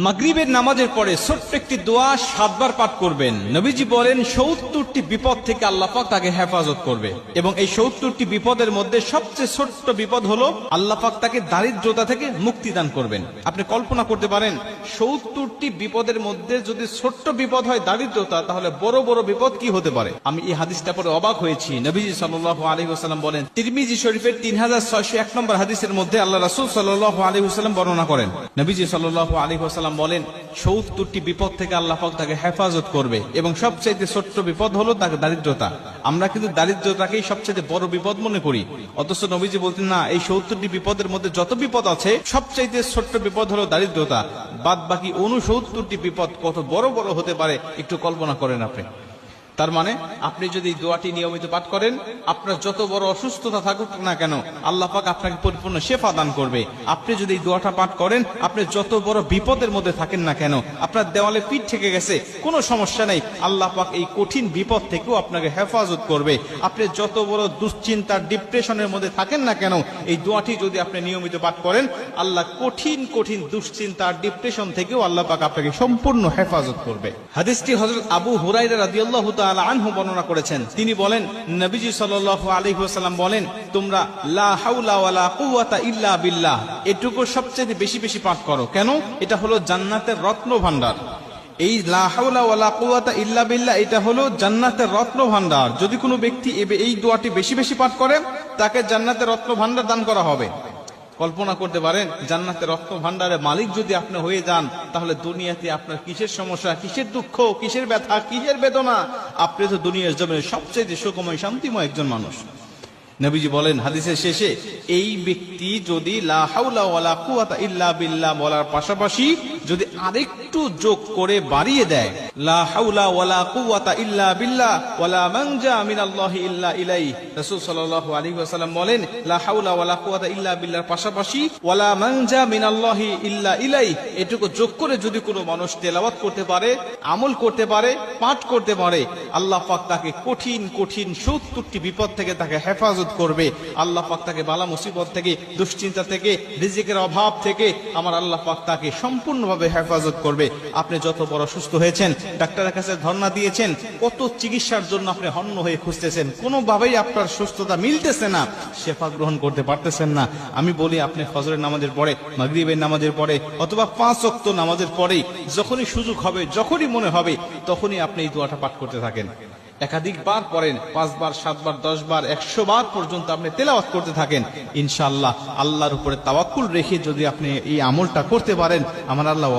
মাগরিবের নামাজের পরে ছোট্ট একটি দোয়া 7 বার পাঠ করবেন। নবীজি বলেন 70টি বিপদ থেকে আল্লাহ পাক তাকে হেফাজত করবে, এবং এই 70টি বিপদের মধ্যে সবচেয়ে ছোট্ট বিপদ হলো আল্লাহ পাক তাকে দারিদ্রতা থেকে মুক্তি দান করবেন। আপনি কল্পনা করতে পারেন 70টি বিপদের মধ্যে যদি ছোট্ট বিপদ হয় দারিদ্রতা, তাহলে বড় বড় বিপদ কি হতে পারে। আমি এই হাদিসটা পড়ে অবাক হয়েছি। নবীজি সাল্লাল্লাহু আলাইহি ওয়াসাল্লাম বলেন, তিরমিজি শরীফের 3601 নম্বর হাদিসের মধ্যে আল্লাহ রাসূল সাল্লাল্লাহু আলাইহি ওয়াসাল্লাম বর্ণনা করেন, নবীজি সাল্লাল্লাহু আলাইহি ওয়াসাল্লাম বলেন 70টি বিপদ থেকে আল্লাহ পাক তাকে হেফাজত করবে, এবং সবচেয়ে ছোট্ট বিপদ হলো তাকে দারিদ্রতা। আমরা কিন্তু দারিদ্রতাকেই সবচেয়ে বড় বিপদ মনে করি, অথচ নবীজি বলতেন না, এই 70টি বিপদের মধ্যে যত বিপদ আছে সবচেয়ে ছোট্ট বিপদ হলো দারিদ্রতা। বাদ বাকি 69টি বিপদ কত বড় বড় হতে পারে একটু কল্পনা করেন আপনি। তার মানে আপনি যদি দোয়াটি নিয়মিত পাঠ করেন, আপনার যত বড় অসুস্থতা থাকুক না কেন আল্লাহ পাক আপনাকে পরিপূর্ণ শেফা দান করবে। আপনি যদি এই দোয়াটা পাঠ করেন, আপনি যত বড় বিপদের মধ্যে থাকেন না কেন, আপনার দেওয়ালে পিঠ থেকে গেছে কোনো সমস্যা নেই, আল্লাহ পাক এই কঠিন বিপদ থেকেও আপনাকে হেফাজত করবে। আপনি যত বড় দুশ্চিন্তা ডিপ্রেশনের মধ্যে থাকেন না কেন, এই দোয়াটি যদি আপনি নিয়মিত পাঠ করেন, আল্লাহ কঠিন কঠিন দুশ্চিন্তা ডিপ্রেশন থেকেও আল্লাহ পাক আপনাকে সম্পূর্ণ হেফাজত করবে। হাদিসটি হযরত আবু হুরায়রা রাদিয়াল্লাহু তাআলা আনহু বর্ণনা করেছেন। তিনি বলেন, নবীজি সাল্লাল্লাহু আলাইহি ওয়াসাল্লাম বলেন, তোমরা লা হাওলা ওয়ালা কুওয়াতা ইল্লা বিল্লাহ এটুকু সবচেয়ে বেশি বেশি পাঠ করো। কেন? এটা হলো জান্নাতের রত্ন ভান্ডার। এই লা হাওলা ওয়ালা কুওয়াতা ইল্লা বিল্লাহ এটা হলো জান্নাতের রত্ন ভান্ডার। যদি কোনো ব্যক্তি এই দোয়াটি বেশি বেশি পাঠ করে, তাকে জান্নাতের রত্ন ভান্ডার দান করা হবে। কল্পনা করতে পারেন, জান্নাতের রত্ন ভান্ডারের মালিক যদি আপনি হয়ে যান, তাহলে দুনিয়াতে আপনার কিসের সমস্যা, কিসের দুঃখ, কিসের ব্যথা, কিসের বেদনা? আপনি তো দুনিয়ার জমিনে সবচেয়ে সুখময় শান্তিময় একজন মানুষ। নবীজি বলেন হাদিসের শেষে, এই ব্যক্তি যদি লা হাওলা ওয়ালা কুওয়াতা ইল্লা বিল্লাহ বলার পাশাপাশি যদি আরেকটু যোগ করে বাড়িয়ে দেয়, লা হাওলা ওয়ালা কুওয়াতা ইল্লা বিল্লাহ ওয়ালা মানজা মিনাল্লাহি ইল্লা ইলাইহি, রাসূল সাল্লাল্লাহু আলাইহি ওয়াসাল্লাম বলেন লা হাওলা ওয়ালা কুওয়াতা ইল্লা বিল্লাহর পাশাপাশি ওয়ালা মানজা মিনাল্লাহি ইল্লা ইলাইহি এটুকু যোগ করে যদি কোনো মানুষ তেলাওয়াত করতে পারে, আমল করতে পারে, পাঠ করতে পারে, আল্লাহ পাক তাকে কঠিন কঠিন 70টি বিপদ থেকে তাকে হেফাজত করবে। আল্লাহ পাক তাকে বালা মুসিবত থেকে, দুশ্চিন্তা থেকে, রিজিকের অভাব থেকে আমার আল্লাহ পাক তাকে সম্পূর্ণভাবে হেফাজত করবে। আপনি যত বড় সুস্থ হয়েছেন, ডাক্তারের কাছে ধর্ণা দিয়েছেন, কত চিকিৎসার জন্য আপনি হন্য হয়ে খুঁজতেছেন, কোনোভাবেই আপনার সুস্থতা মিলতেছে না, শেফা গ্রহণ করতে পারতেছেন না। আমি বলি, আপনি ফজরের নামাজের পরে, মাগরিবের নামাজের পরে, অথবা 5 ওয়াক্ত নামাজের পরে যখনই সুযোগ হবে, যখনই মনে হবে, তখনই আপনি এই দোয়াটা পাঠ করতে থাকেন। একাধিকবার পড়েন, 5 বার, 7 বার, 10 বার, 100 বার পর্যন্ত আপনি তেলাওয়াত করতে থাকেন। ইনশাআল্লাহ আল্লাহর উপরে তাওয়াক্কুল রেখে যদি আপনি এই আমলটা করতে পারেন, আমার আল্লাহ